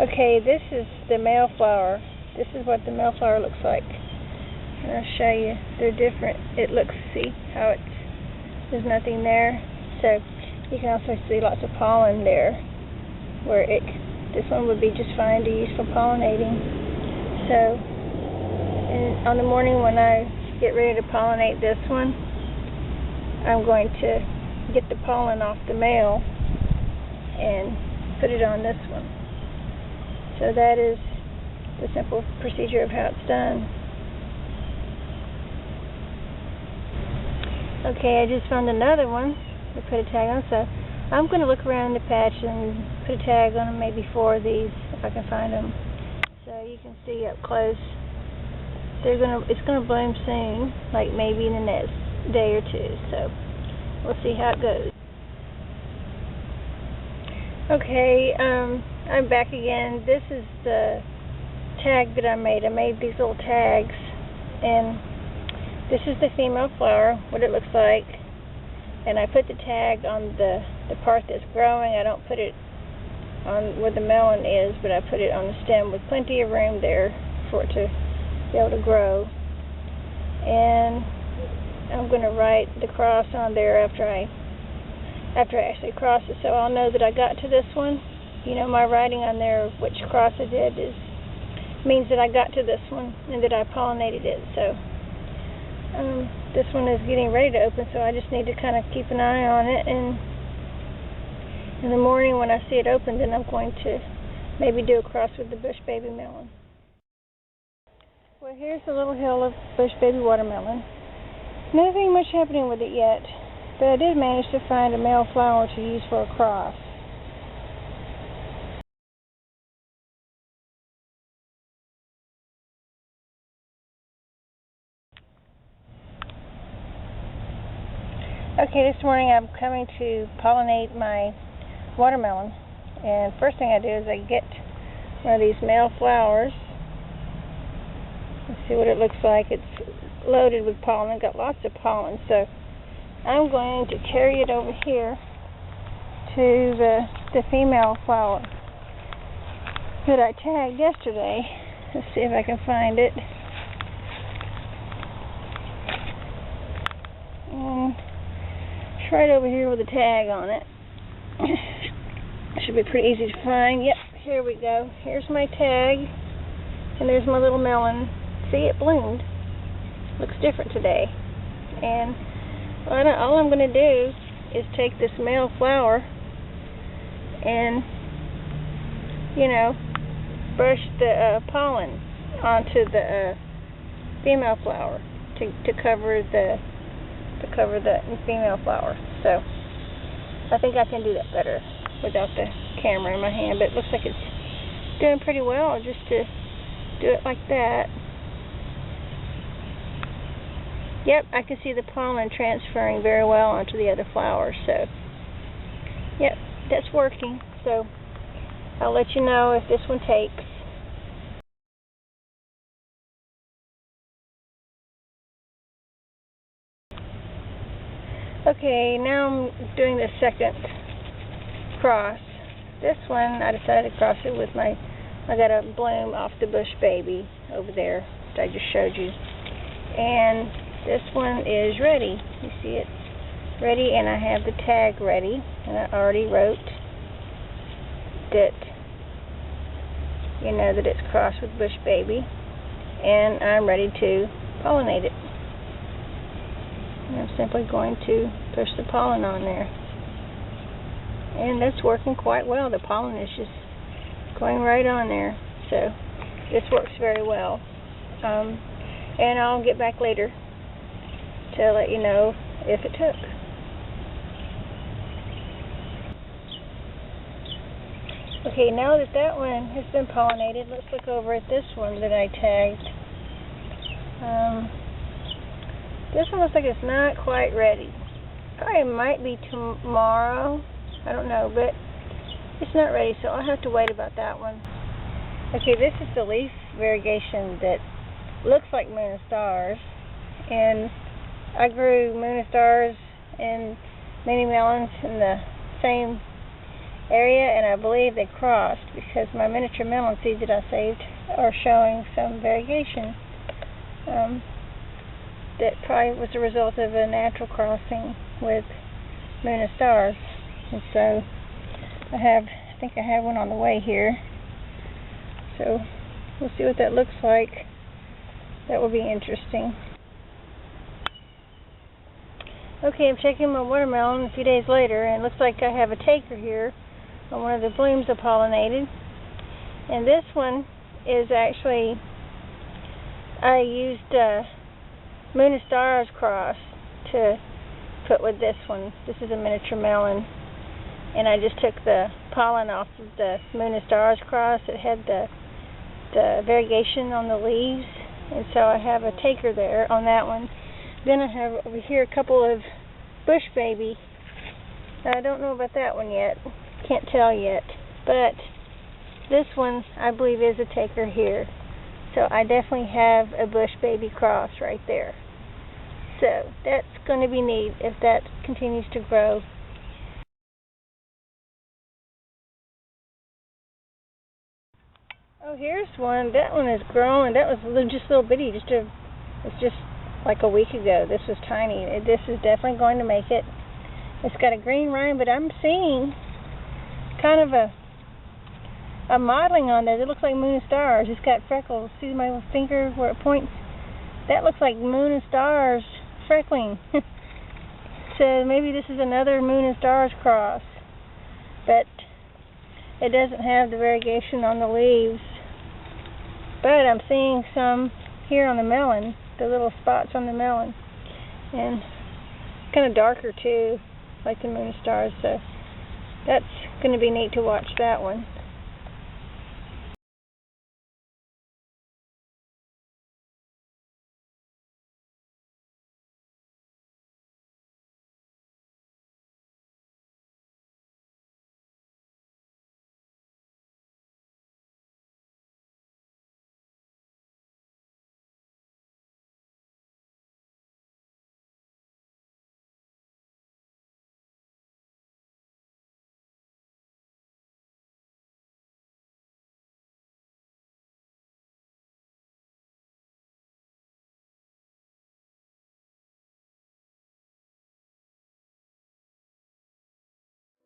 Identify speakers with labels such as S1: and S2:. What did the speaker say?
S1: Okay, this is the male flower. This is what the male flower looks like. And I'll show you. They're different. It looks, see how there's nothing there. So you can also see lots of pollen there, where this one would be just fine to use for pollinating. So, and on the morning when I get ready to pollinate this one, I'm going to get the pollen off the male and put it on this one. So that is the simple procedure of how it's done. Okay, I just found another one to put a tag on, so I'm going to look around the patch and put a tag on them, maybe 4 of these if I can find them. So you can see up close. It's gonna bloom soon, like maybe in the next day or 2. So we'll see how it goes. Okay, I'm back again. This is the tag that I made. I made these little tags, and this is the female flower, what it looks like. And I put the tag on the part that's growing. I don't put it on where the melon is, but I put it on the stem with plenty of room there for it to be able to grow. And I'm going to write the cross on there after I actually cross it, so I'll know that I got to this one. You know, my writing on there, which cross I did, means that I got to this one and that I pollinated it. So this one is getting ready to open, so I just need to kind of keep an eye on it, and in the morning when I see it open, then I'm going to maybe do a cross with the bush baby melon. Well, here's a little hill of bush baby watermelon. Nothing much happening with it yet, but I did manage to find a male flower to use for a cross. Okay, this morning I'm coming to pollinate my watermelon, and first thing I do is I get one of these male flowers. Let's see what it looks like. It's loaded with pollen, got lots of pollen, so I'm going to carry it over here to the female flower that I tagged yesterday. Let's see if I can find it. And it's right over here with a tag on it. Should be pretty easy to find. Yep, here we go. Here's my tag, and there's my little melon. See, it bloomed. Looks different today. And all I'm going to do is take this male flower and, you know, brush the pollen onto the female flower to cover the female flower. So I think I can do that better without the camera in my hand, but it looks like it's doing pretty well just to do it like that. Yep, I can see the pollen transferring very well onto the other flowers, so yep, that's working. So I'll let you know if this one takes. Okay, now I'm doing the second cross. This one I decided to cross it with I got a bloom off the bush baby over there that I just showed you. And this one is ready. You see it ready, and I have the tag ready, and I already wrote that, you know, that it's crossed with bush baby, and I'm ready to pollinate it. And I'm simply going to push the pollen on there, and that's working quite well. The pollen is just going right on there, so this works very well. And I'll get back later to let you know if it took. Okay, now that one has been pollinated, let's look over at this one that I tagged. This one looks like it's not quite ready. Probably might be tomorrow, I don't know, but it's not ready, so I'll have to wait about that one. Okay, this is the leaf variegation that looks like moon and stars, and I grew moon and stars and mini melons in the same area, and I believe they crossed because my miniature melon seeds that I saved are showing some variegation. That probably was a result of a natural crossing with Moon and Stars. And so I think I have one on the way here. So we'll see what that looks like. That will be interesting. Okay, I'm checking my watermelon a few days later, and it looks like I have a taker here on one of the blooms I pollinated. And this one is actually, I used Moon and Stars cross to put with this one. This is a miniature melon, and I just took the pollen off of the Moon and Stars cross. It had the variegation on the leaves, and so I have a taker there on that one. Then I have over here a couple of bush baby. I don't know about that one yet. Can't tell yet. But this one I believe is a taker here. So I definitely have a bush baby cross right there. So that's going to be neat if that continues to grow. Oh, here's one. That one is growing. That was just a little bitty. It's just like a week ago. This was tiny. This is definitely going to make it. It's got a green rind, but I'm seeing kind of a modeling on there that looks like Moon and Stars. It's got freckles. See my little finger where it points? That looks like Moon and Stars freckling. So maybe this is another Moon and Stars cross, but it doesn't have the variegation on the leaves. But I'm seeing some here on the melon, the little spots on the melon, and kind of darker too, like the Moon and Stars. So that's going to be neat to watch that one.